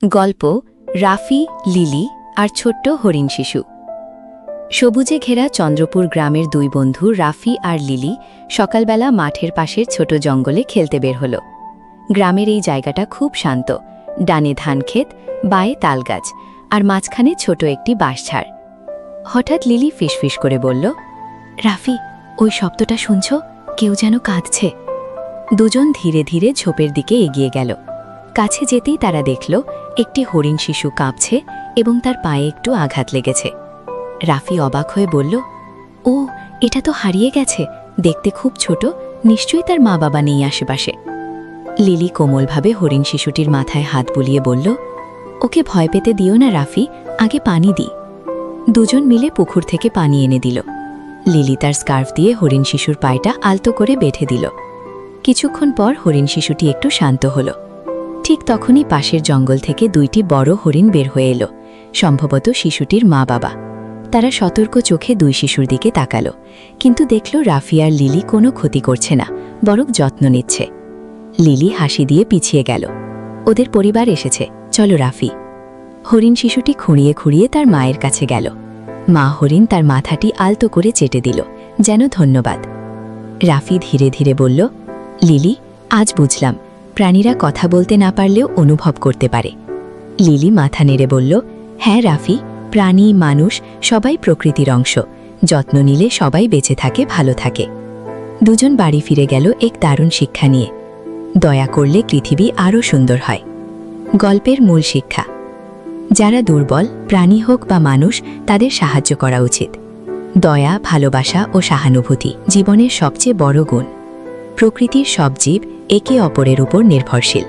গল্প রাফি, লিলি আর ছোট্ট হরিণ শিশু। সবুজে ঘেরা চন্দ্রপুর গ্রামের দুই বন্ধু রাফি আর লিলি সকালবেলা মাঠের পাশের ছোট জঙ্গলে খেলতে বের হল। গ্রামের এই জায়গাটা খুব শান্ত, ডানে ধানক্ষেত, বায়ে তালগাছ আর মাঝখানে ছোট একটি বাঁশঝাড়। হঠাৎ লিলি ফিসফিস করে বলল, রাফি, ওই শব্দটা শুনছ? কেউ যেন কাঁদছে। দুজন ধীরে ধীরে ঝোপের দিকে এগিয়ে গেল। কাছে যেতেই তারা দেখল একটি হরিণ শিশু কাঁপছে এবং তার পায়ে একটু আঘাত লেগেছে। রাফি অবাক হয়ে বলল, ও, এটা তো হারিয়ে গেছে, দেখতে খুব ছোট, নিশ্চয়ই তার মা বাবা নেই আশেপাশে। লিলি কোমলভাবে হরিণ শিশুটির মাথায় হাত বুলিয়ে বলল, ওকে ভয় পেতে দিও না রাফি, আগে পানি দিই। দুজন মিলে পুকুর থেকে পানি এনে দিল। লিলি তার স্কার্ফ দিয়ে হরিণ শিশুর পায়টা আলতো করে বেঁধে দিল। কিছুক্ষণ পর হরিণ শিশুটি একটু শান্ত হল। ঠিক তখনই পাশের জঙ্গল থেকে দুইটি বড় হরিণ বের হয়ে এলো, সম্ভবত শিশুটির মা বাবা। তারা সতর্ক চোখে দুই শিশুর দিকে তাকালো, কিন্তু দেখল রাফি আর লিলি কোনো ক্ষতি করছে না, বরং যত্ন নিচ্ছে। লিলি হাসি দিয়ে পিছিয়ে গেল। ওদের পরিবার এসেছে, চলো রাফি। হরিণ শিশুটি খুঁড়িয়ে খুঁড়িয়ে তার মায়ের কাছে গেল। মা হরিণ তার মাথাটি আলতো করে চেটে দিল, যেন ধন্যবাদ। রাফি ধীরে ধীরে বলল, লিলি, আজ বুঝলাম প্রাণীরা কথা বলতে না পারলেও অনুভব করতে পারে। লিলি মাথা নেড়ে বলল, হ্যাঁ রাফি, প্রাণী, মানুষ সবাই প্রকৃতির অংশ, যত্ন নিলে সবাই বেঁচে থাকে, ভালো থাকে। দুজন বাড়ি ফিরে গেল এক দারুণ শিক্ষা নিয়ে। দয়া করলে পৃথিবী আরও সুন্দর হয়। গল্পের মূল শিক্ষা: যারা দুর্বল, প্রাণী হোক বা মানুষ, তাদের সাহায্য করা উচিত। দয়া, ভালোবাসা ও সহানুভূতি জীবনের সবচেয়ে বড় গুণ। প্রকৃতির সব জীব একে অপরের উপর নির্ভরশীল।